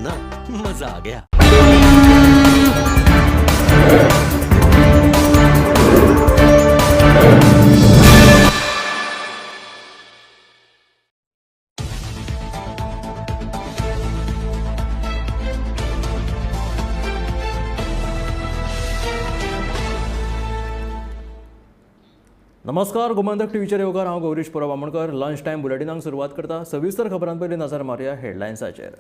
ना, मजा आ गया। नमस्कार, गोमंतक टीव्हीचेर येवकार हांव गौरीश पुरब आमोणकर. लंच टायम बुलेटिनाक सुरवात करता. सविस्तर खबरां पयलीं नजर मारया हेडलायन्साचेर.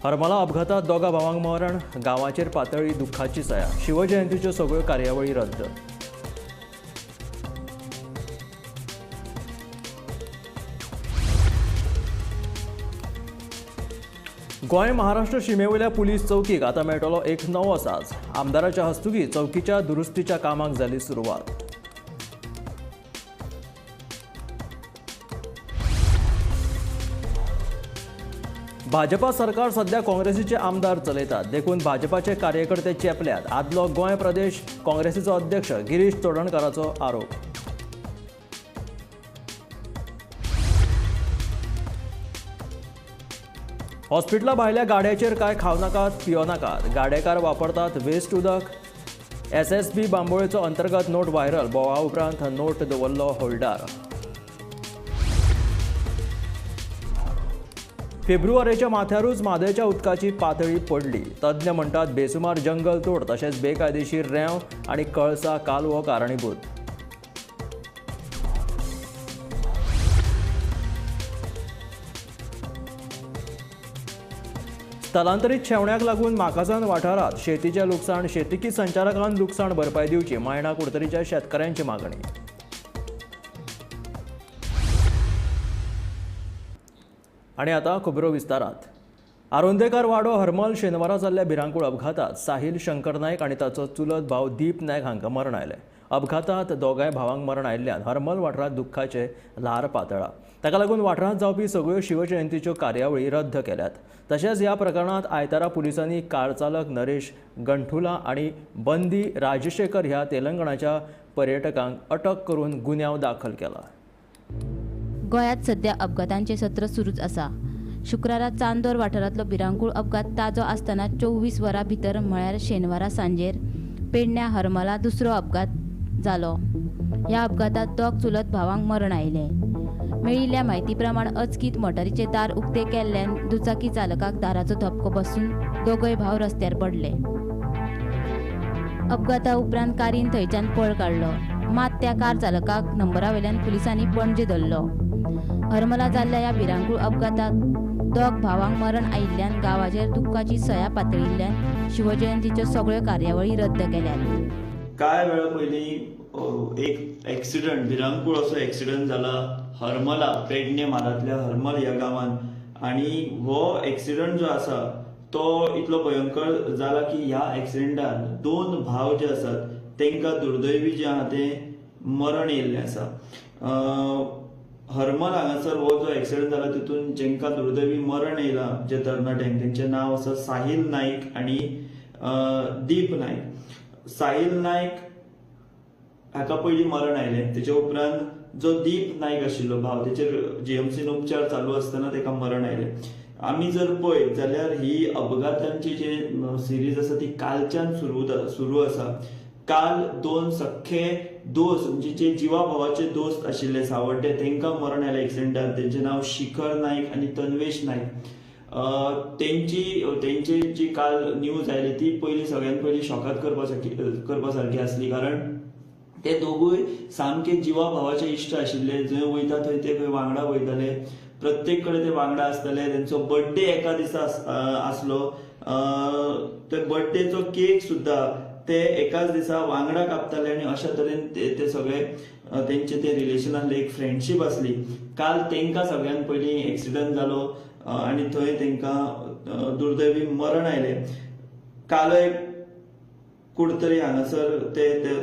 हरमला अपघातात दोगा भावांक मरण, गांवाचेर पातळी दुख्खाची सया. शिवजयंतीच्यो सगळ्यो कार्यावळी रद्द. गोंय महाराष्ट्र शिमेवयल्या पुलीस चौकीक आतां मेळटलो एक नवो साज. आमदाराच्या हस्तुकीं चौकीच्या दुरुस्तीच्या कामाक जाली सुरवात. भाजपा सरकार सध्या काँग्रेसीचे आमदार चलयतात. देखून भाजपाचे कार्यकर्ते चेपल्यात. आदलो गोंय प्रदेश काँग्रेसीचो अध्यक्ष गिरीश चोडणकाराचो आरोप. हॉस्पिटला भायल्या गाड्याचेर काय खाव नाकात, पियो नाकात. गाडेकार वापरतात वेस्ट उदक. SSB बांबोळेचो अंतर्गत नोट व्हायरल. बोवा उपरांत नोट दवरलो होल्डार. फेब्रुवारीच्या माथ्यारूच म्हादयच्या उदकाची पातळी पडली. तज्ञ म्हणटात बेसुमार जंगल तोड तशेंच बेकायदेशीर रेंव आनी कळसा कालवो कारणीभूत. स्थलांतरीत शेवण्याक लागून माकासान वाठारात शेतीचे लुकसाण. शेतकी संचालकान लुकसाण भरपाय दिवची. मायणा कुडतरीच्या शेतकऱ्यांची मागणी. आणि आता खबरो विस्तारात. आरोंदेकार वाडो हरमल शेनवारा जाल्ल्या भिरांकूळ अपघातात साहिल शंकर नायक आनी ताचो चुलत भाव दीप नायक हांकां मरण आयलें. अपघातात दोगांय भावांक मरण आयिल्ल्यान हरमल वाठारांत दुख्खाचे ल्हार पातळ्ळा. ताका लागून वाठारांत जावपी सगळ्यो शिवजयंतीच्यो कार्यावळी रद्द केल्यात. तशेंच ह्या प्रकरणांत आयतारा पुलिसांनी कार चालक नरेश गंठुला आनी बंदी राजशेखर ह्या तेलंगणाच्या पर्यटकांक अटक करून गुन्यांव दाखल केला. गोंयांत सध्या अपघातांचें सत्र सुरूच आसा. शुक्रारा चांदोर वाठारांतलो भिरांकूळ अपघात ताजो आसतना 24 वरां भितर म्हळ्यार शेनवारा सांजेर पेडण्या हरमला दुसरो अपघात जालो. ह्या अपघातांत दोग चुलत भावांक मरण आयलें. मेळिल्ल्या म्हायती प्रमाण अचकीत मोटारीचे दार उक्ते केल्ल्यान दुचाकी चालकाक दाराचो धपको बसून दोगय भाव रस्त्यार पडले. अपघाता उपरांत कारीन थंयच्यान पळ काडलो. मात त्या कार चालकाक नंबरावेल्यान पुलिसांनी पणजे धरलो. हरमला जाल्ल्या ह्या भिरांकूळ अपघाताक दोग भावांक मरण आयिल्ल्यान गांवाचेर दुख्खाची सया पातळिल्ल्यान शिवजयंतीच्यो सगळ्यो कार्यावळी रद्द केल्यात. कांय वेळा पयलीं एक एक्सिडंट भिरांकूळ असो एक्सिडंट जाला हरमला पेडणे म्हालांतल्या हरमल ह्या गांवांत. आनी हो एक्सिडंट जो आसा तो इतलो भयंकर जाला की ह्या एक्सिडंटान 2 भाव जे आसात तांकां दुर्दैवी जे आहा तें मरण येयल्लें आसा. हरमल हांगासर हो जो एक्सिडंट जाला तितून जेंकां दुर्दैवी मरण येयलां जे तरणाट्यांक तेंचें नांव आसा साहिल नायक आनी दीप नायक. साहिल नायक हाका पयलीं मरण आयलें. तेच्या उपरांत जो दीप नायक आशिल्लो भाव तेचेर GMCन उपचार चालू आसतना ताका मरण आयलें. आमी जर पळयत जाल्यार ही अपघातांची जी सिरीज आसा ती कालच्यान सुरू आसा. काल 2 सख्खे दोस्त म्हणजे जे जिवा भावाचे दोस्त आशिल्ले सावड्डे तांकां मरण आयलें एक्सिडंटान. तेंचें नांव शिखर नायक आनी तन्वेश नायक. तेंची जी काल न्यूज आयली ती पयलीं सगळ्यान पयलीं शॉकात करपा सारकी आसली. कारण ते दोगूय सामके जिवा भावाचे इश्ट आशिल्ले. जंय वयता थंय ते खंय वांगडा वयताले. प्रत्येक कडेन ते वांगडा आसताले. तेंचो बर्थडे एका दिसा आसलो. ते बर्थडेचो केक सुद्दां ते एकाच दिसा वांगडा कापताले आनी अशा तरेन ते सगळे तेंचे ते रिलेशनांतली एक फ्रेंडशीप आसली. काल तांकां सगळ्यान पयलीं एक्सिडंट जालो आनी थंय तांकां दुर्दैवी मरण आयलें. काल एक कुडतरी हांगासर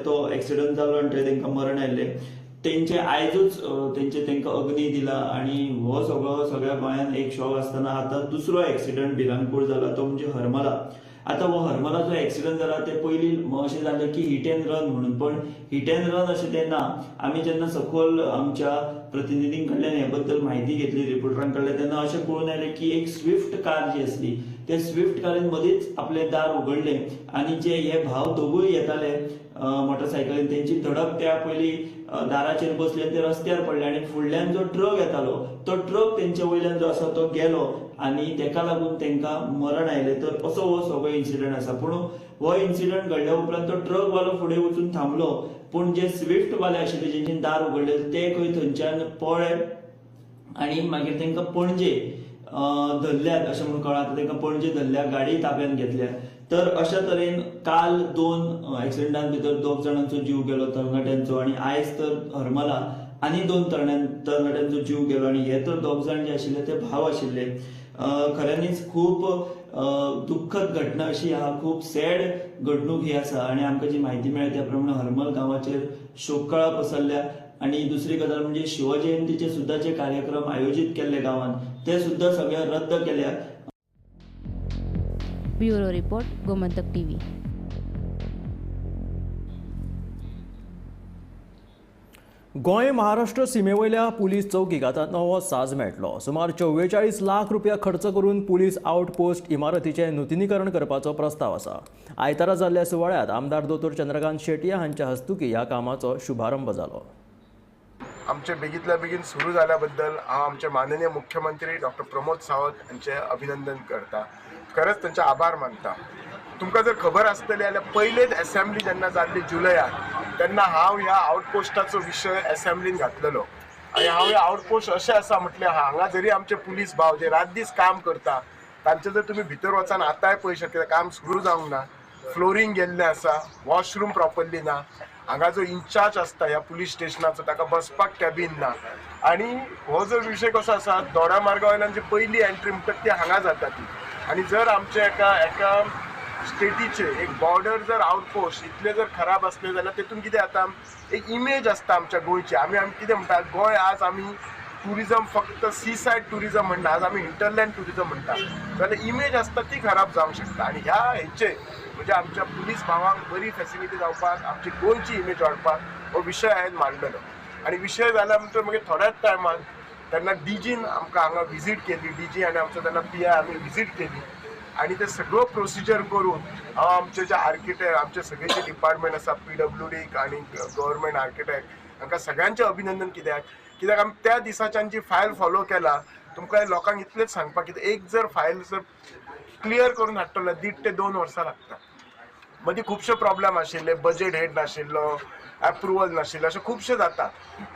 तो एक्सिडंट जालो आनी थंय तांकां मरण आयलें. तेंचे आयजूच तांकां अग्नी दिला आनी हो सगळ्या गोंयांत एक शॉक आसतना आतां दुसरो एक्सिडंट भिरांकूळ जाला तो म्हणजे हरमला. आता हो हरमला जो एक्सिडंट जाला ते पयलीं अशें जालें की हिट एंड रन म्हणून. पण हिट एंड रन अशें ते ना. आमी जेन्ना सकयल आमच्या प्रतिनिधीं कडल्यान हे बद्दल म्हायती घेतली रिपोर्टरां कडल्यान तेन्ना अशें कळून आयलें की एक स्विफ्ट कार जी आसली ते स्विफ्ट कारीन मदींच आपलें दार उगडलें आनी जे हे भाव दोगूय येताले मोटरसायकलीन तेंची धडक त्या पयलीं दाराचेर बसले आनी ते रस्त्यार पडले आनी फुडल्यान जो ट्रक येतालो तो ट्रक तेंच्या वयल्यान जो आसा तो गेलो आनी तेका लागून तेंकां मरण आयलें. तर असो हो सगळो इन्सिडंट आसा. पूण हो इन्सिडंट घडल्या उपरांत तो ट्रक वालो फुडें वचून थांबलो पूण जे स्विफ्ट वाले आशिल्ले जेंचे दार उगडले ते खंय थंयच्यान पळ्ळे आनी मागीर तेंकां पणजे धरल्यात अशें म्हणून कळ्ळां. तेंकां पणजे धरल्या, गाडी ताब्यात घेतल्या. तर अशा तरेन काल 2 एक्सिडेंटां भितर 2 जाणांचो जीव गेलो तरणाट्यांचो आनी आयज तर हरमला आनी 2 तरणाट्यांचो जीव गेलो आनी हे तर 2 जाण जे आशिल्ले ते भाव आशिल्ले. खऱ्यांनीच खूब दुख्खद घटना अशी आहा, खूब सॅड घडणूक ही आसा आनी आमकां जी म्हायती मेळ्ळ्या त्या प्रमाणे हरमल गांवाचेर शोककळा पसरल्या. आनी दुसरी गजाल म्हणजे शिवजयंतीचे सुद्धा जे कार्यक्रम आयोजीत केल्ले गांवांत ते सुद्धा सगळे रद्द केल्या. Bureau report, Gomantak TV. Goa Maharashtra सीमेवयल्या police चौकीक आतां नवो साज मेळटलो. सुमार 44 लाख रुपया खर्च करून पुलीस आउटपोस्ट इमारतीचें नूतनीकरण करपाचो प्रस्ताव आसा. आयतारा जाल्ल्या सुवाळ्यात आमदार दोतोर चंद्रकांत शेटये हांच्या हस्तुकी ह्या कामाचो शुभारंभ जालो. आमचे बेगीतल्या बेगीन सुरू जाल्याबद्दल हांव आमचे माननीय मुख्यमंत्री डॉक्टर प्रमोद सावंत यांचे अभिनंदन करता. खरंच त्यांचे आभार मानता. तुमकां जर खबर आसतली जाल्यार पयलेच असेंब्ली जेन्ना जाल्ली जुलयात तेन्ना हांव ह्या आउटपोस्टाचो विशय असेंब्लीन घातलेलो आनी हांव हे आउटपोस्ट अशें आसा म्हटलें हांगा जरी आमचे पुलीस भाव जे रात दीस काम करता तांचे जर तुमी भितर वचून आतांय पळय शकता काम सुरू जावंक ना. फ्लोरींग गेल्लें आसा, वॉशरूम प्रॉपरली ना, हांगा जो इन्चार्ज आसता ह्या पुलीस स्टेशनाचो ताका बसपाक कॅबिन ना. आनी हो जो विशय कसो आसा दोडा मार्गा वयल्यान जी पयली एंट्री म्हणटात ती हांगा जाता ती. आनी जर आमचे एका स्टेटीचे एक बॉर्डर जर आउटपोस्ट इतले जर खराब असले जाल्यार तेतून कितें जाता एक इमेज आसता आमच्या गोंयची. आमी कितें म्हणटात गोंय आज आमी टुरिजम फक्त सी सायड टुरिजम म्हणटा, आज आमी हिंटरलँड टुरिजम म्हणटा जाल्यार इमेज आसता ती खराब जावंक शकता. आनी ह्या हेचे म्हणजे आमच्या पुलीस भावांक बरी फॅसिलिटी जावपाक आमची गोंयची इमेज वाडपाक हो विशय हांवें मांडलेलो. आनी विशय जाल्या नंतर मागीर थोड्याच टायमान तेन्ना डीजीन आमकां हांगा विजीट केली. डीजी आनी आमचो तेन्ना PI आमी विजीट केली आनी ते सगळो प्रोसिजर करून हांव आमचे जे आर्किटेक्ट आमचे सगळे जे डिपार्टमेंट आसा PWD आनी गव्हर्मेंट आर्किटेक्ट हांकां सगळ्यांचें अभिनंदन. कित्याक आमी त्या दिसाच्यान जी फायल फॉलो केला तुमकां लोकांक इतलेंच सांगपाक कितें एक जर फायल जर क्लियर करून हाडटलो 1.5 ते 2 वर्सां लागता. मदीं खुबशे प्रॉब्लेम आशिल्ले, बजेट हेड नाशिल्लो, अप्रुवल नाशिल्लें, अशें खुबशें जाता.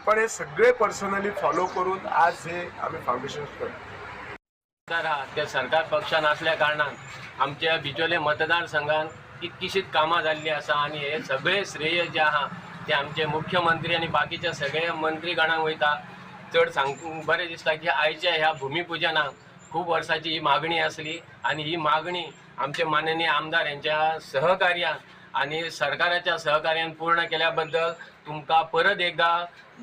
पण हे सगळे पर्सनली फॉलो करून आज हे आमी फावंडेशन करता. ते सरकार पक्षान असल्या कारणान आमच्या बिचोले मतदारसंघात कितकीशीच कामां जाल्ली आसा आनी हे सगळे श्रेय जे आहा ते आमचे मुख्यमंत्री आनी बाकीच्या सगळ्या मंत्रीगणांक वयता. चड सांग बरें दिसता की आयच्या ह्या भुमिपुजनाक खूब वर्साची ही मागणी आसली आनी ही मागणी आमचे माननीय आमदार यांच्या सहकार्यान आनी सरकाराच्या सहकार्यान पूर्ण केल्या बद्दल तुमकां परत एकदा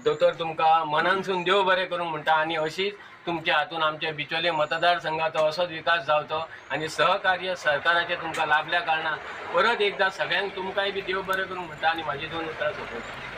दोतोर तुमकां मनानसून देव बरें करूंक म्हणटा. आनी अशीच तुमच्या हातून आमच्या बिचोले मतदारसंघाचो असोच विकास जावचो आनी सहकार्य सरकाराचे तुमकां लाभल्या कारणान परत एकदा सगळ्यांक तुमकांय बी देव बरें करूंक म्हणटा आनी म्हाजी 2 उतरां सोंपयता.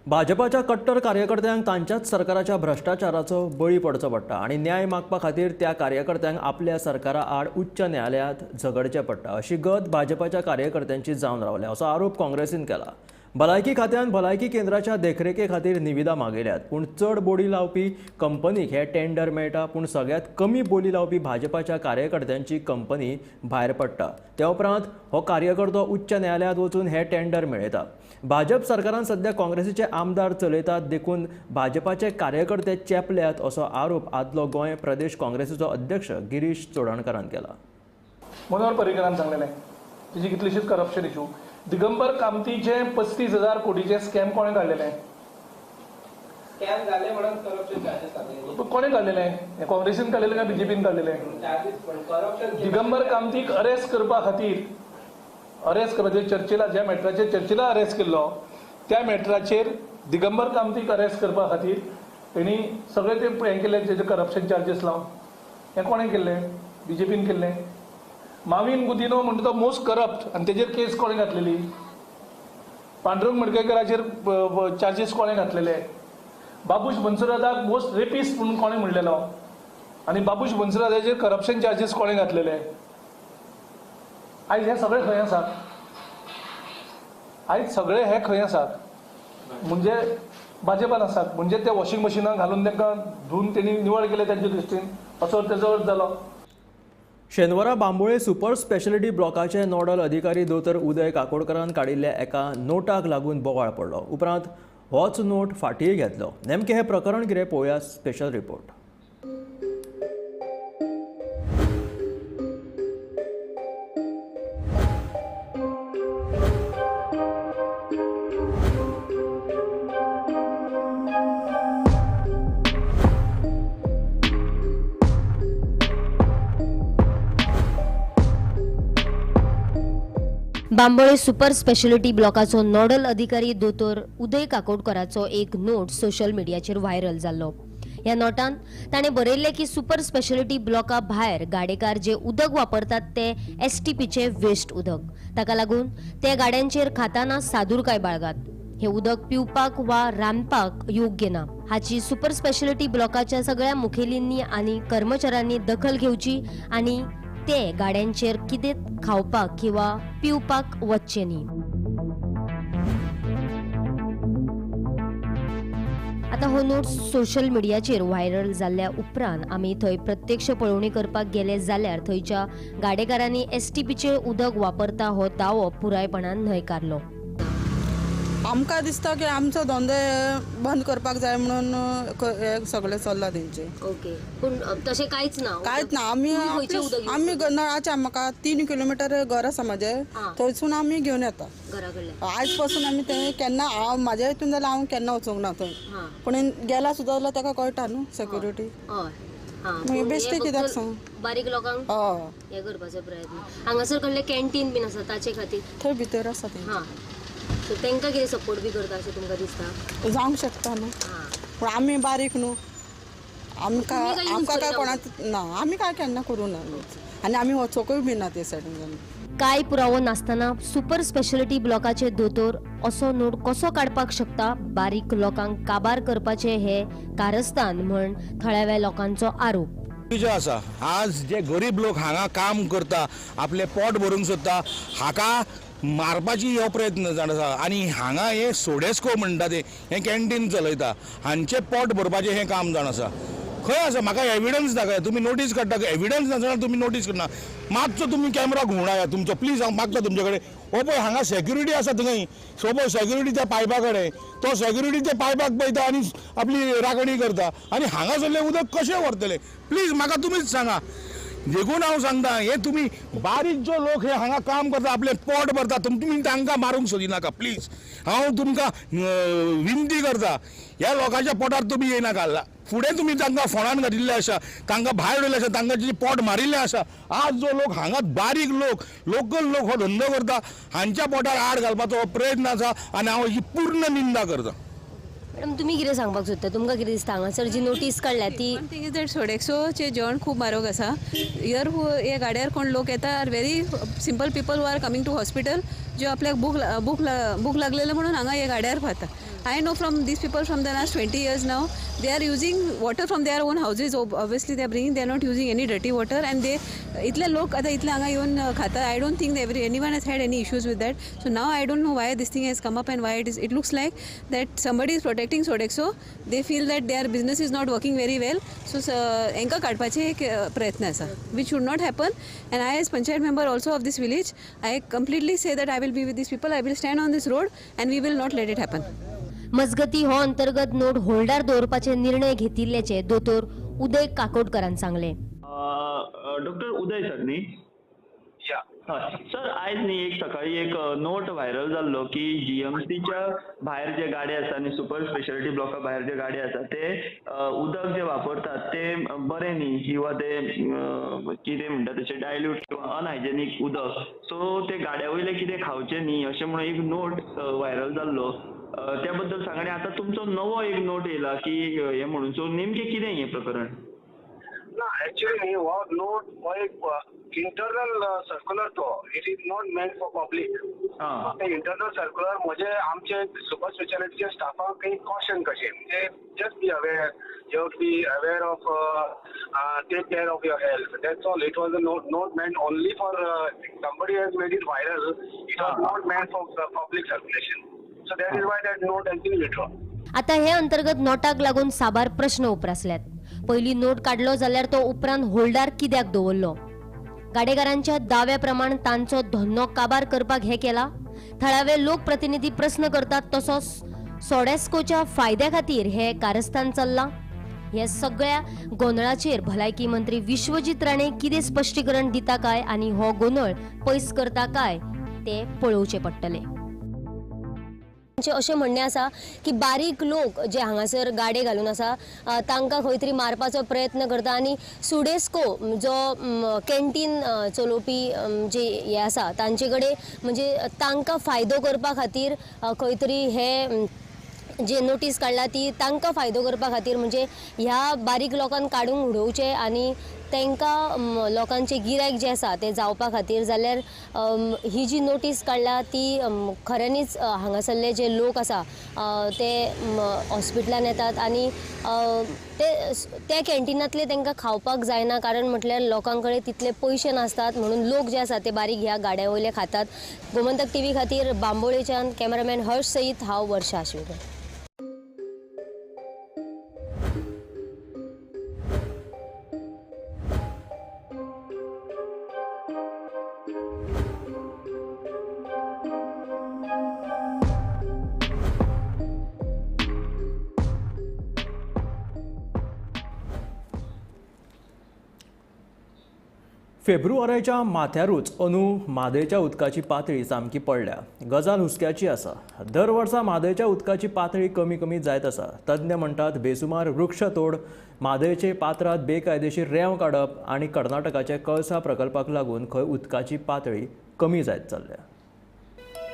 भाजपाच्या कट्टर कार्यकर्त्यांक तांच्याच सरकाराच्या भ्रष्टाचाराचो बळी पडचो पडटा आनी न्याय मागपा खातीर त्या कार्यकर्त्यांक आपल्या सरकारा आड उच्च न्यायालयांत झगडचें पडटा अशी गत भाजपाच्या कार्यकर्त्यांची जावन रावल्या असो आरोप काँग्रेसीन केला. भलायकी खात्यान भलायकी केंद्राच्या देखरेखे खातीर निविदा मागयल्यात पूण चड बोली लावपी कंपनीक हे टेंडर मेळटा पूण सगळ्यात कमी बोली लावपी भाजपाच्या कार्यकर्त्यांची कंपनी भायर पडटा. त्या उपरांत हो कार्यकर्तो उच्च न्यायालयांत वचून हे टेंडर मेळयता. भाजप सरकारान सध्या काँग्रेसीचे आमदार चलयतात देखून भाजपाचे कार्यकर्ते चेपल्यात असो आरोप आदलो गोंय प्रदेश काँग्रेसीचो अध्यक्ष गिरीश चोडणकरान केला. मनोहर पर्रीकरान सांगलेलें तेजी कितलीशीच करप्शन इश्यू. दिगंबर कामतीचे 35,000 कोटीचे स्कॅम कोणें काडलेलें? स्कॅम झाले म्हणून करप्शन चार्जेस लागले. कोणें काडलेलें? हे काँग्रेसीन काडलेलें काय BJPन काडलेलें? चार्जेस पण करप्शन दिगंबर कामतीक अरेस्ट करपा खातीर चर्चिला ज्या मॅटराचेर चर्चिला अरेस्ट केल्लो त्या मॅटराचेर दिगंबर कामतीक अरेस्ट करपा खातीर तेणी सगळे ते हें केलें तेजे करप्शन चार्जेस लावन. हें कोणें केल्लें? BJPन केल्लें. माविन गुदिनो म्हणटा तो मोस्ट करप्ट आनी तेजेर केस कोणें घातलेली? पांडुरंग मडकयकराचेर चार्जीस कोणें घातलेले? बाबूश बन्सुरादाक मोस्ट रेपिस्ट म्हणून कोणें म्हणलेलो आनी बाबूश बन्सुरादाचेर करप्शन चार्जीस कोणें घातलेले. आयज हे सगळे खंय आसात. आयज सगळे हे खंय आसात म्हणजे भाजपान आसात. म्हणजे ते वॉशिंग मशिनान घालून तांकां धुवन तेणी निवड केले तांचे दृश्टीन असो तेजो अर्थ जालो. शेनवारा बांबोळे सुपर स्पेशालिटी ब्लॉकाचे नोडल अधिकारी दोतर उदय काकोडकरान काडिल्ल्या एका नोटाक लागून बोवाळ पडलो. उपरांत होच नोट फाटीय घेतलो. नेमकें हें प्रकरण कितें पळोवया special report. Bambolim super specialty ब्लॉकाचो नोडल अधिकारी दोतोर उदय काकोडकराचो एक नोट सोशल मिडियाचेर व्हायरल जाल्लो. ह्या नोटान ताणें बरयल्लें की सुपर स्पेशालिटी ब्लॉका भायर गाडेकार जे उदक वापरतात ते STPचे वेस्ट उदक. ताका लागून ते गाड्यांचेर खाताना सादूरकाय बाळगात. हे उदक पिवपाक वा रांदपाक योग्य ना. हाची सुपर स्पेशालिटी ब्लॉकाच्या सगळ्या मुखेलींनी आनी कर्मचाऱ्यांनी दखल घेवची आनी ते गाड्यांचेर कितें खावपाक किंवा पिवपाक वचचे न्ही. आता हो नोट सोशल मिडियाचेर व्हायरल जाल्ल्या उपरांत आमी थंय प्रत्यक्ष पळोवणी करपाक गेले जाल्यार थंयच्या गाडेकारांनी STPचे उदक वापरता हो दावो पुरायपणान न्हयकारलो. आमकां दिसता की आमचो धंदो बंद करपाक जाय म्हणून हे सगळे चल्ला तेंचे. ओके, पूण तशें कांयच ना. कांयच ना. आमी नळाच्या म्हाका 3 किलोमिटर घर आसा म्हाजें, थंयसून आमी घेवन येता घरा कडल्यान. आयज पासून आमी थंय केन्ना म्हाज्या हितून जाल्यार हांव केन्ना वचूंक ना थंय. पूण गेला सुद्दां जाल्यार ताका कळटा न्हू सेक्युरिटी. मागीर बेश्टे कित्याक सांग बारीक लोकांक हे करपाचो प्रयत्न. हांगासर कडले कॅन्टीन बीन आसा ताचे खातीर थंय भितर आसा ते. सो तांकां कितें सपोर्ट बी करता अशें तुमकां दिसता? जावंक शकता न्हू. पूण आमी बारीक न्हू. आमकां काय कोणाच ना. आमी काय केन्ना करूं ना आनी आमी वचोकूय बी ना ते सायडीन. काय पुरावो नासतना सुपर स्पेशालिटी ब्लॉकाचे दोतोर असो नोट कसो काडपाक शकता? बारीक लोकांक काबार करपाचे हे कारस्थान म्हण थळाव्या लोकांचो आरोप. जो आसा आज जे गरीब लोक हांगा काम करता, आपले पोट भरूंक सोदता, हाका मारपाची हो प्रयत्न जावन आसा. आनी हांगा हे सोडेस्को म्हणटा ते हे कॅन्टीन चलयता, हांचे पोट भरपाचें हें काम जावन आसा. खंय आसा? म्हाका एविडन्स दाखय. तुमी नोटीस काडटा, एविडन्स नासतना तुमी नोटीस करना. मातसो तुमी कॅमेरा घुंवडाया तुमचो प्लीज. हांव मागता तुमचे कडेन. हो पळय हांगा सेक्युरिटी आसा थंय. सोपो सेक्युरिटी त्या पायपा कडेन. तो सेक्युरिटी त्या पायपाक पळयता आनी आपली राखणी करता. आनी हांगा सरलें उदक कशें व्हरतले? प्लीज म्हाका तुमीच सांगा. देखून हांव सांगता, हे तुम्ही बारीक जो लोक हे हांगा काम करता, आपले पोट भरता, तुम्ही तांकां मारूंक सोदिनाका प्लीज. हांव तुमकां विनंती करता, ह्या लोकांच्या पोटार तुमी येयनाका. फुडें तुमी तांकां फोंडान घातिल्ले आसा, तांकां भायर उडयल्ले आसा, तांकां पोट मारिल्लें आसा. आज जो लोक हांगा बारीक लोक लोकल लोक हो धंदो करता, हांच्या पोटार आड घालपाचो हो प्रयत्न आसा आनी हांव ही पूर्ण निंदा करता. मॅडम तुम्ही कितें सांगपाक सोदता? तुमकां कितें दिसता हांगासर जी नोटीस काडल्या ती? वन थिंग इज दॅट सोडेक्सोचें जेवण खूब म्हारग आसा. हियर हे गाड्यार कोण लोक येता are very simple people who are coming to hospital, जे आपल्याक भूक लागलेले म्हणून हांगा हे गाड्यार खाता. I know from these people from the last 20 years now, they are using water from their own houses. Obviously they are bringing, they are not using any dirty water, and they इतले लोक आता इतले हांगा येवन खाता. I don't think anyone has had any issues with that. So now I don't know why this thing has come up and why it looks like that somebody is protecting Sodexo. They feel that their business is not working very well. So हांकां काडपाचे एक प्रयत्न आसा, which should not happen. And I as Panchayat member also of this village, I completely say that I will be with these people. I will stand on this road and we will not let it happen. मजगती हो अंतर्गत note holder दवरपाचे निर्णय घेतिल्ल्याचे दोतोर उदय काकोडकरान सांगले. Doctor उदय sir न्ही? हय sir, आयज न्ही एक सकाळी एक नोट व्हायरल जाल्लो की GMCच्या भायर जे गाडे आसा आनी सुपर स्पेशालिटी ब्लॉका भायर जे गाडे आसा ते उदक जे वापरतात ते बरें न्ही, किंवा ते कितें म्हणटा तशें डायल्यूट किंवा अनहायजेनीक उदक, सो ते गाड्या वयले कितें खावचें न्ही अशें म्हणून एक नोट व्हायरल जाल्लो. त्या बद्दल सांग. आनी आतां तुमचो नवो एक नोट येयला की हे म्हणून, सो नेमकें कितें हें प्रकरण? ना एक्चुअली न्ही हो नोट हो एक इंटरनल सर्क्युलर तो. It is not meant for public. ते इंटरनल सर्क्युलर म्हणजे आमचे सुपर स्पेशालिटीच्या स्टाफाक काही कॉशन कशें म्हणजे just be aware you have to be aware of take care of your health. That's all. It was a note meant only for somebody has made it viral. It was not meant for public circulation. So that is why that note has been withdrawn. आता हे अंतर्गत नोटाक लागून साबार प्रश्न उपरासल्यात. पहिली note काढलो जाल्यार तो उपरांत होल्डार कित्याक दवरलो? गाडेकारांच्या दाव्या प्रमाण तांचो धंदो काबार करपाक हे केला. थळावे लोकप्रतिनिधी प्रश्न करतात तसोच सोडेस्कोच्या फायद्या खातीर हे कारस्थान चल्ला. हे सगळ्या गोंधळाचेर भलायकी मंत्री विश्वजीत राणे कितें स्पश्टीकरण दिता काय आनी हो गोंधळ पयस करता काय ते पळोवचे पडटले. अशें म्हणणें आसा की बारीक लोक जे हांगासर गाडे घालून आसा तांकां खंय तरी मारपाचो प्रयत्न करता आनी सुडेस्को जो कॅन्टीन चलोवपी जे हे आसा तांचे कडेन म्हणजे तांकां फायदो करपा खातीर खंय तरी हे जे नोटीस काडला ती तांकां फायदो करपा खातीर म्हणजे ह्या बारीक लोकांक काडून उडोवचे आनी तांकां लोकांचे गिरायक जे आसा ते जावपा खातीर जाल्यार ही जी नोटीस काडला ती खऱ्यांनीच हांगासरले जे लोक आसा ते हॉस्पिटलान येतात आनी ते कॅन्टिनांतले तांकां खावपाक जायना कारण म्हटल्यार लोकां कडेन तितले पयशे नासतात म्हणून लोक जे आसा ते बारीक ह्या गाड्या वयले खातात. गोमंतक टीव्ही खातीर बांबोळेच्यान कॅमेरामॅन हर्ष सईद हांव वर्षा आशिल्लो. फेब्रुवारीच्या माथ्यारूच अंदू म्हादयच्या उदकाची पातळी सामकी पडल्या. गजाल हुस्क्याची आसा. दर वर्सा म्हादयच्या उदकाची पातळी कमी कमी जायत आसा. तज्ञ म्हणटात बेसुमार वृक्षतोड, म्हादयचे पात्रात बेकायदेशीर रेंव काडप आनी कर्नाटकाच्या कळसा प्रकल्पाक लागून खंय उदकाची पातळी कमी जायत चल्ल्या.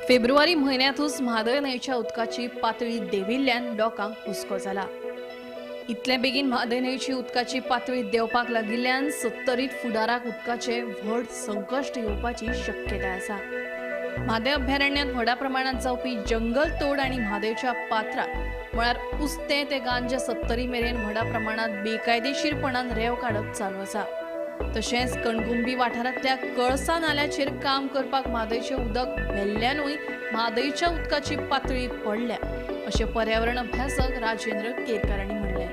फेब्रुवारी म्हयन्यांतूच म्हादय न्हंयच्या उदकाची पातळी देंविल्ल्यान लोकांक हुस्को जाला. इतले बेगीन म्हादय न्हंयची उदकाची पातळी देंवपाक लागिल्ल्यान 70 फुडाराक उदकाचे व्हड संकश्ट येवपाची शक्यताय आसा. म्हादय अभयारण्यांत व्हडा प्रमाणांत जावपी जंगल तोड आनी म्हादयच्या पात्रात म्हळ्यार उस्ते ते गांजे 70 मेरेन व्हडा प्रमाणांत बेकायदेशीरपणान रेंव काडप चालू आसा. तशेंच कणकुंबी वाठारांतल्या कळसा नाल्याचेर काम करपाक म्हादयचें उदक व्हेल्ल्यानूय म्हादयच्या उदकाची पातळी पडल्या अशें पर्यावरण अभ्यासक राजेंद्र केरकारांनी म्हणलें.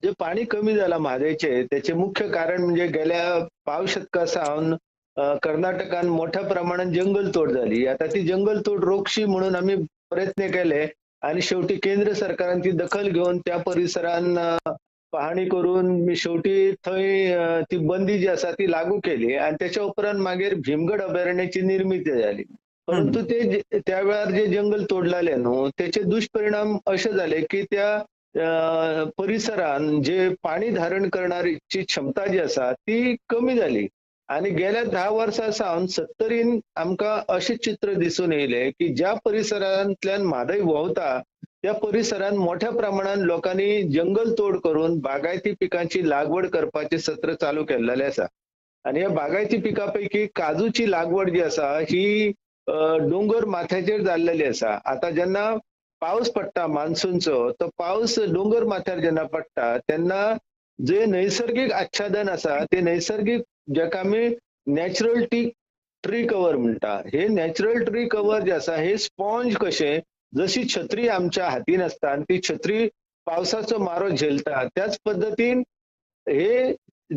जे पाणी कमी झाला म्हादयचे त्याचे मुख्य कारण म्हणजे गेल्या पाव शतका सावन कर्नाटकान मोठ्या प्रमाणात जंगल तोड झाली. आता ती जंगल तोड रोखशी म्हणून आम्ही प्रयत्न केले आणि शेवटी केंद्र सरकारान ती दखल घेऊन त्या परिसरान पाहणी करून शेवटी थंय ती बंदी जी आसा ती लागू केली आणि त्याच्या उपरांत मागीर भीमगड अभयारण्याची निर्मिती झाली. परंतु ते त्या वेळार जे जंगल तोडलेले न्हू त्याचे दुष्परिणाम असे झाले की त्या परिसरान जे पाणी धारण करण्याची क्षमता जी आसा ती कमी झाली आणि गेल्या 10 वर्सां सावन 70 आमकां अशें चित्र दिसून येयले की ज्या परिसरांतल्यान म्हादय व्हांवता त्या परिसरात मोठ्या प्रमाणात लोकांनी जंगल तोड करून बागायती पिकांची लागवड करपाचे सत्र चालू केलेले आसा. आणि या बागायती पिकापैकी काजूची लागवड जी आसा ही डोंगर माथ्याचेर जाल्लेली आसा. आता जेन्ना पावस पडटा मान्सूनचो तो पावस डोंगर माथ्यार जेन्ना पडटा तेन्ना जे नैसर्गिक आच्छादन आसा ते नैसर्गिक जेका आमी नॅचरल ट्री कवर म्हणटा हे नॅचरल ट्री कवर जे आसा हे स्पॉन्ज कशे जशी छत्री आमच्या हातीन असता आणि ती छत्री पावसाचो मारो झेलता त्याच पद्धतीन हे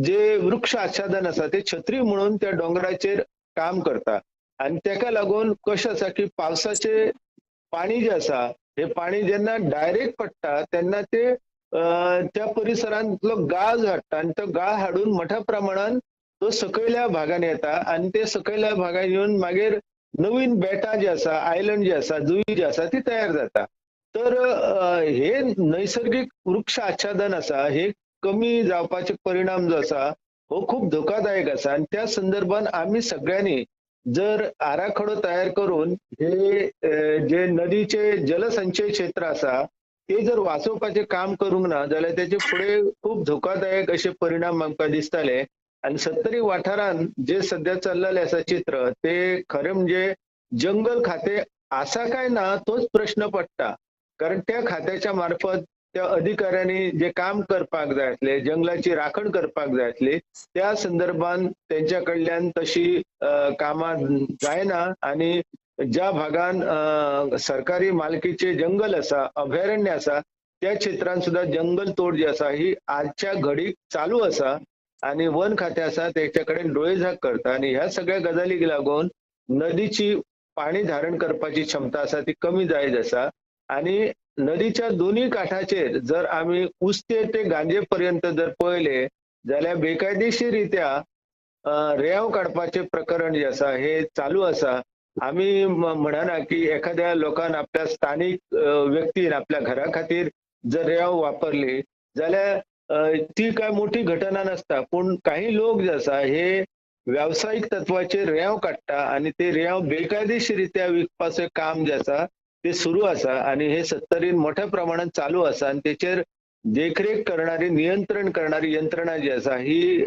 जे वृक्ष आच्छादन आसा ते छत्री म्हणून त्या डोंगराचेर काम करता आणि त्याका लागून कशें आसा की पावसाचे पाणी जे आसा हे पाणी जेन्ना डायरेक्ट पडटा तेन्ना ते त्या परिसरांतलो गाळ हाडटा आणि तो गाळ हाडून मोठ्या प्रमाणात तो सकयल्या भागान येता आणि ते सकयल्या भागान येऊन मागीर नवीन बेटां जी आसा आयलंड जी आसा जुई जी आसा ती तयार जाता. तर हे नैसर्गिक वृक्ष आच्छादन आसा हे कमी जावपाचे परिणाम जो आसा हो खूप धोकादायक आसा आणि त्या संदर्भात आम्ही सगळ्यांनी जर आराखडो तयार करून हे जे नदीचे जलसंचय क्षेत्र आसा ते जर वाचोवपाचे काम करूंक ना जाल्यार त्याचे फुडें खूप धोकादायक असे परिणाम आमकां दिसताले. आणि 70 वाठारांत जे सध्या चल्लेले आसा चित्र ते खरे म्हणजे जंगल खाते आसा काय ना तोच प्रश्न पडटा. कारण त्या खात्याच्या मार्फत त्या अधिकाऱ्यांनी जे काम करपाक जाय आसले, जंगलाची राखण करपाक जाय आसली, त्या संदर्भात त्यांच्या कडल्यान तशी कामां जायना. आणि ज्या भागान सरकारी मालकीचे जंगल आसा, अभयारण्य आसा, त्या क्षेत्रांत सुद्धा जंगल तोड जी आसा ही आजच्या घडीक चालू आसा. आणि वन खाते आसा त्याच्या कडेन डोळेझाक करता. आणि ह्या सगळ्या गजालीक लागून नदीची पाणी धारण करपाची क्षमता आसा ती कमी जायत आसा. आणि नदीच्या दोन्ही काठाचेर जर आम्ही उस्ते ते गांजे पर्यंत जर पळयले जाल्यार बेकायदेशीररित्या रेंव काडपाचे प्रकरण जे आसा हे चालू आसा. आम्ही म्हणना की एखाद्या लोकान आपल्या स्थानिक व्यक्तीन आपल्या घरा खातीर जर रेंव वापरली जाल्यार ती काय मोठी घटना नसता. पण काही लोक जे आसा हे व्यावसायिक तत्वाचेर रेंव काडटा आणि ते रेंव बेकायदेशीररित्या विकपाचे काम जे आसा ते सुरू आसा. आणि हे सत्तरीन मोठ्या प्रमाणात चालू आसा. आणि तेचेर देखरेख करणारी, नियंत्रण करणारी यंत्रणा जी आसा ही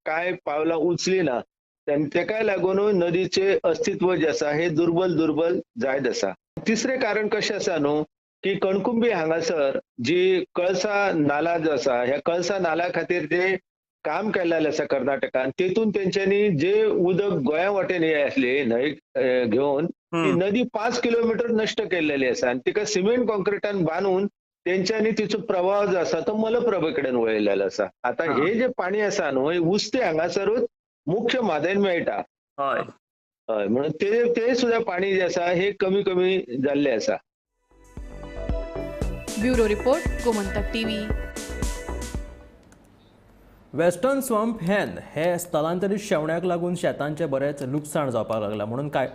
काय पावलां उचली ना. तेकाय लागून नदीचे अस्तित्व जे आसा हे दुर्बल जायत आसा. तिसरे कारण कशें आसा न्हू की कणकुंबी हांगासर जी कळसा नाला जो आसा ह्या कळसा नाल्या खातीर जे काम केल्लें आसा कर्नाटकान, तेतून तेंच्यांनी जे उदक गोंया वाटेन येय आसली न्हंय घेवन ती नदी 5 किलोमीटर नश्ट केल्लेली आसा. आणि तिका सिमेंट कॉन्क्रिटान बांदून तेंच्यांनी तिचो प्रवाह जो आसा तो मलप्रभे कडेन वळयलेलो आसा. आता हे जे पाणी आसा न्हू हे उस्ते हांगासरूच मुख्य म्हादयन मेळटा. हय हय म्हणून ते सुद्धा पाणी जे आसा हे कमी जाल्ले आसा. Bureau report Gomantak TV. Western swamp हेन हे स्थलांतरीत शेवण्याक लागून शेतांचे बरेच लुकसाण जावपाक लागला म्हणून काय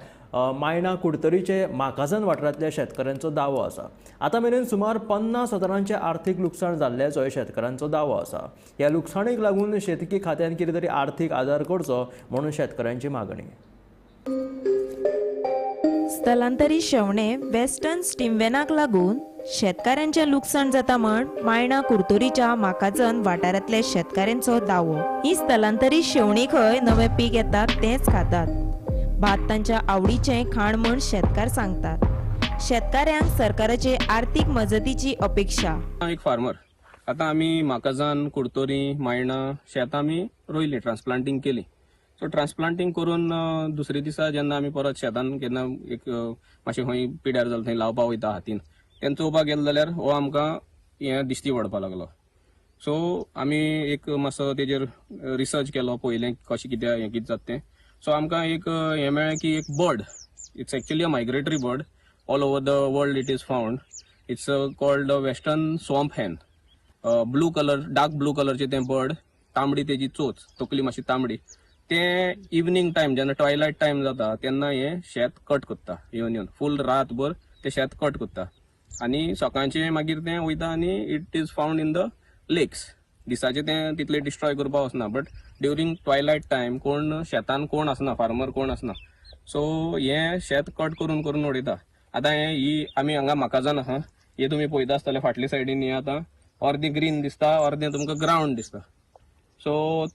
मायणा कुडतरीचे माकाजन वाठारांतल्या शेतकऱ्यांचो दावो आसा. आतां मेरेन सुमार 50,000 आर्थीक लुकसाण जाल्ल्याचोय शेतकऱ्यांचो दावो आसा. ह्या लुकसाणीक लागून शेतकी खात्यान कितें तरी आर्थीक आदार करचो म्हणून शेतकऱ्यांची मागणी. स्थलांतरीत शेवणे वेस्टर्न स्टिमवेनाक लागून शेतकऱ्यांचे लुकसाण जाता म्हण मायणा कुर्तोरीच्या माकाजन वाठारांतल्या शेतकऱ्यांचो दावो. ही स्थलांतरीत शेवणी खंय नवे पीक येतात तेच खातात. भात तांच्या आवडीचें खाण म्हण शेतकार सांगतात. शेतकऱ्यांक सरकाराचे आर्थीक मजतीची अपेक्षा. एक फार्मर आता आम्ही माकाजान कुर्तोरी मायणा शेत आम्ही रोयली, ट्रान्सप्लांटिंग केली. सो ट्रान्सप्लांटिंग करून दुसरे दिसा जेन्ना आमी परत शेतान केन्ना एक मातशें खंय पिड्यार जालें थंय लावपाक वयता हातीन तेन्ना चोवपाक गेले जाल्यार हो आमकां हें दिश्टी पडपाक लागलो. सो आमी एक मातसो तेजेर रिसर्च केलो, पयलें कशें कितें हें कितें जाता तें. सो आमकां एक हें मेळ्ळें की एक bird, it's actually a migratory bird, all over the world it is found. It's called western swamp हेन. ब्लू कलर, डार्क ब्लू कलरचें तें बर्ड, तांबडी तेजी चोच, तकली मातशी तांबडी. ते इवनिंग टायम जेन्ना ट्वायलायट टायम जाता तेन्ना हें शेत कट करता येवन फूल रातभर ते शेत कट करता. आनी सकाळचें मागीर तें वयता आनी it is found in the लेक्स. दिसाचें तें तितलें डिस्ट्रॉय करपाक वचना, बट ड्युरींग ट्वायलायट टायम कोण शेतान कोण आसना, फार्मर कोण आसना. सो हें शेत कट करून करून उडयता. आतां ही आमी हांगा माकाजान आहा, हे तुमी पळयता आसतले फाटले सायडीन हें आतां अर्दें ग्रीन दिसता, अर्दें तुमकां ग्रावंड दिसता. सो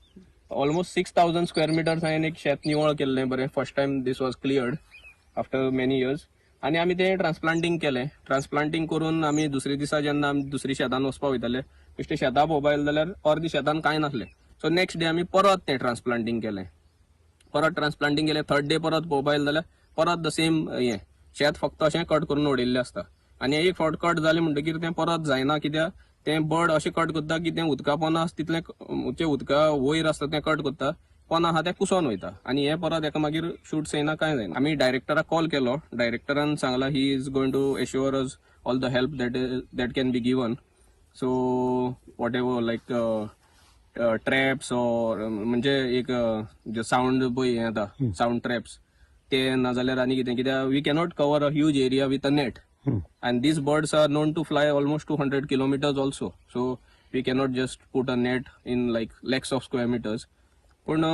ऑलमोस्ट 6,000 स्क्वेअर मिटर्स हांवें एक शेत निवळ केल्लें बरें. First time this was cleared after many years. आनी आमी तें ट्रान्सप्लांटींग केलें. ट्रान्सप्लांटींग करून आमी दुसरे दिसा जेन्ना आमी दुसरी शेतान वचपाक वयताले बेश्टे शेतां पळोवपाक येले जाल्यार अर्दें शेतान कांय नासलें. सो नेक्स्ट डे आमी परत तें ट्रान्सप्लांटींग केलें. थर्ड डे परत पळोवपाक येले जाल्यार परत द सेम हें शेत फक्त अशें कट करून उडयल्लें आसता. आनी एक फावट कट जालें म्हणटकीर तें परत जायना, कित्याक तें बर्ड अशें कट करता की तें उदका पोंदा आसा तितलें तें उदका वयर आसता तें कट करता, पोंदा आहा तें कुसोन वयता आनी हें परत एका मागीर शूट्स येयना, कांय जायना. आमी डायरेक्टराक कॉल केलो. डायरेक्टरान सांगलां he is going to assure us all the help that can be given. So whatever like traps or म्हणजे एक जे सावंड पळय हें येता सावंड ट्रॅप्स ते नाजाल्यार आनी कितें, कित्याक we cannot cover a huge area with a net. And these birds are known to fly almost 200 kilometers also. So we cannot just put a net in like lakhs of square meters. But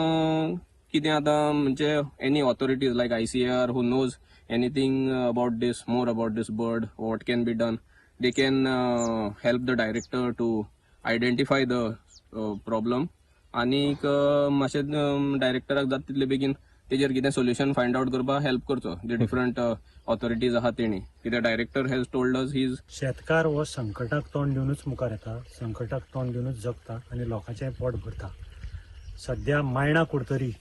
कितें आतां म्हणजे any authorities like ICAR who knows anything about this, more about this bird, what can be done, they can help the director to identify the problem. आनीक मातशें डायरेक्टराक जाता तितले बेगीन तेजेर कितें solution find out करपाक हेल्प करचो जे डिफरंट ऑथॉरिटीज आहात तेणी. कित्याक डायरेक्टर हॅज टोल्ड अस ही शेतकार हो संकटाक तोंड दिवनूच मुखार येता, संकटाक तोंड दिवनूच जगता आनी लोकांचें पोट भरता. सध्या मायणा कुडतरी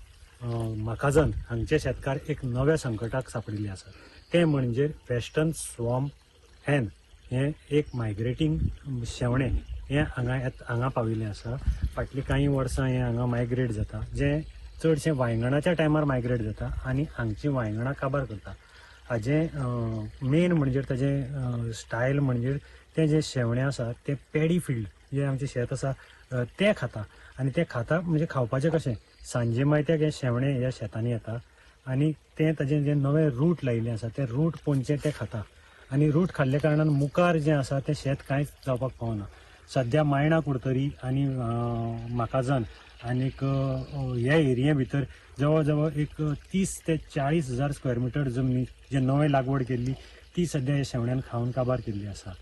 माकाजन हांगचे शेतकार एक नव्या संकटाक सांपडिल्ले आसा. ते म्हणजे वेस्टर्न स्वॉम्प हॅन हें एक मायग्रेटींग शेवणें हें हांगा पाविल्लें आसा. फाटलीं कांय वर्सां हें हांगा मायग्रेट जाता, जें चडशें वांयगणाच्या टायमार मायग्रेट जाता आनी हांगचीं वांयगणां काबार करता. हाजें मेन म्हणजे ताजें स्टायल म्हणजे तें जें शेवणें आसा तें पॅडी फिल्ड जें आमचें शेत आसा तें खाता. आनी तें खाता म्हणजे खावपाचें कशें, सांजे मायत्याक हें शेवणें ह्या शेतांनी येता आनी तें ताजें जें नवें रूट लायिल्लें आसा तें रूट पोंदचें तें खाता. आनी रूट खाल्ले कारणान मुखार जें आसा तें शेत कांयच जावपाक पावना. सध्या मायणा कुडतरी आनी माकाजान आनीक ह्या एरिये भितर जवळ जवळ एक 30 ते 40 हजार स्क्वेअर मिटर जमनी जे नवे लागवड केल्ली ती सध्या ह्या शेवण्यान खावन काबार केल्ली आसा.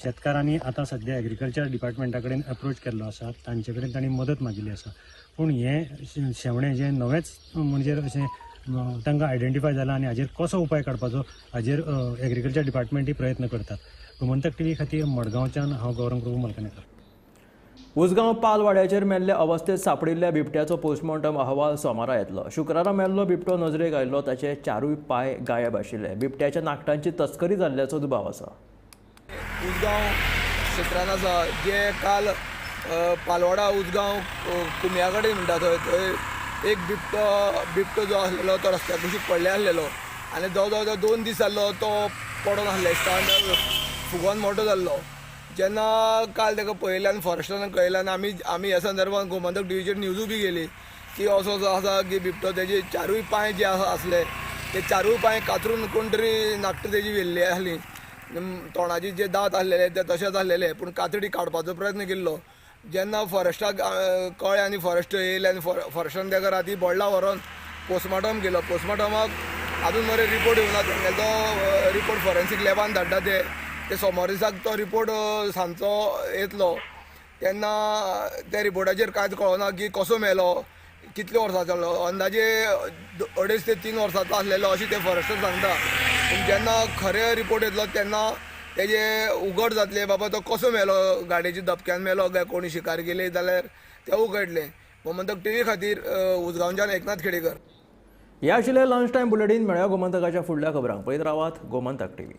शेतकारांनी आतां सध्या एग्रीकल्चर डिपार्टमेंटा कडेन अप्रोच केल्लो आसा, तांचे कडेन तांणी मदत मागिल्ली आसा. पूण हें शेवणें जें नवेंच म्हणजे अशें तांकां आयडेंटिफाय जालां आनी हाजेर कसो उपाय काडपाचो हाजेर एग्रीकल्चर डिपार्टमेंटूय प्रयत्न करतात. गोमंतक टीव्ही खातीर मडगांवच्यान हांव गौरंग प्रभू मलकानेकर. उसगांव पालवाड्याचेर मेल्ले अवस्थेत सापडिल्ल्या बिबट्याचो पोस्टमॉर्टम अहवाल सोमारा येतलो. शुक्रारा मेल्लो बिबटो नजरेक आयिल्लो, ताचे 4 पाय गायब आशिल्ले. बिबट्याच्या नाखटांची तस्करी जाल्ल्याचो दुबाव आसा. उसगांव क्षेत्रान आसा जे काल पालवाडा उसगांव कुम्या कडेन म्हणटा थंय एक बिबटो जो आसलेलो तो रस्त्या कुशीक पडले आसलेलो आनी जवळ जवळ 2 दीस जाल्लो तो पडून आसले. स्टांड फुगोन मोठो जाल्लो. जेन्ना काल ताका पळयल्यान फॉरेस्टान कळयल्यान आमी ह्या संदर्भात गोमंतक टीव्हीचेर न्यूजूय बी गेली की असो आसा की बिबटो तेजे 4 पांय जे आसले ते 4 पांय कातरून कोण तरी नाखटां तेजी व्हेल्ली आसली. तोंडाचे जे दांत आसलेले ते तशेंच आसलेले पूण कातडी काडपाचो प्रयत्न केल्लो. जेन्ना फॉरेस्टाक कळ्ळें आनी फॉरेस्ट येयले आनी फॉरेस्टान ताका राती बोडला व्हरोन पोस्टमॉर्टम केलो. पोस्टमॉर्टमाक आजून मरे रिपोर्ट येवना. तो रिपोर्ट फॉरेन्सीक लॅबान धाडटा ते सोमार दिसाक तो रिपोर्ट सांजचो येतलो. तेन्ना त्या रिपोर्टाचेर कांयच कळना की कसो मेलो, कितले वर्सांचो. अंदाजे 2.5 ते 3 वर्सांचो आसलेलो अशें ते फॉरेस्टर सांगता. पूण जेन्ना खरे रिपोर्ट येतलो तेन्ना तेजे उगड जातले बाबा तो कसो मेलो, गाडयेच्या धपक्यान मेलो काय कोणी शिकार केली जाल्यार तें उगडलें. गोमंतक टीव्ही खातीर उसगांवच्यान एकनाथ खेडेकर. हे आशिल्लें लंच टायम बुलेटीन. मेळ्या गोमंतकाच्या फुडल्या खबरांक. पळयत रावात गोमंतक टीव्ही.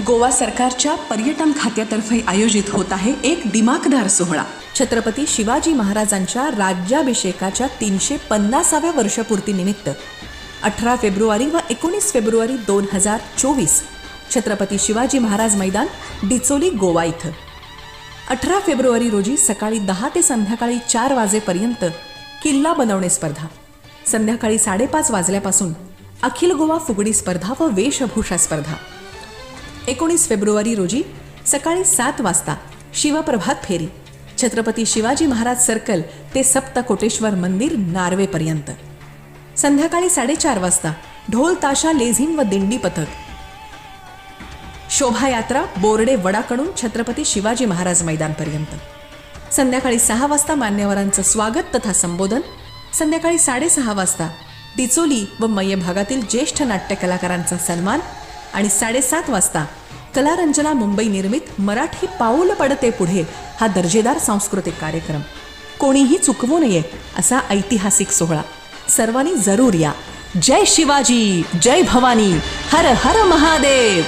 गोवा सरकारच्या पर्यटन खात्यातर्फे आयोजित होत आहे एक दिमाखदार सोहळा. छत्रपती शिवाजी महाराजांच्या राज्याभिषेकाच्या 350व्या वर्षपूर्तीनिमित्त 18 फेब्रुवारी व 19 फेब्रुवारी 2024 छत्रपती शिवाजी महाराज मैदान डिचोली गोवा इथं. 18 फेब्रुवारी रोजी सकाळी 10 ते संध्याकाळी 4 वाजेपर्यंत किल्ला बनवणे स्पर्धा. संध्याकाळी 5:30 वाजल्यापासून अखिल गोवा फुगडी स्पर्धा व वेशभूषा स्पर्धा. 19 फेब्रुवारी रोजी सकाळी 7 वाजता शिवप्रभात फेरी छत्रपती शिवाजी महाराज सर्कल ते सप्त कोटेश्वर मंदिर नार्वेपर्यंत. संध्याकाळी 4:30 वाजता ढोल ताशा लेझिम व दिंडी पथक. शोभायात्रा बोर्डे वडाकडून छत्रपती शिवाजी महाराज मैदानपर्यंत. संध्याकाळी 6 वाजता मान्यवरांचं स्वागत तथा संबोधन. संध्याकाळी 6:30 वाजता डिचोली व मय्ये भागातील ज्येष्ठ नाट्य कलाकारांचा सन्मान आणि 7:30 वाजता कलारंजना मुंबई निर्मित मराठी पाऊल पडते पुढे हा दर्जेदार सांस्कृतिक कार्यक्रम. कोणीही चुकवू नये असा ऐतिहासिक सोहळा. सर्वांनी जरूर या. जय शिवाजी, जय भवानी, हर हर महादेव.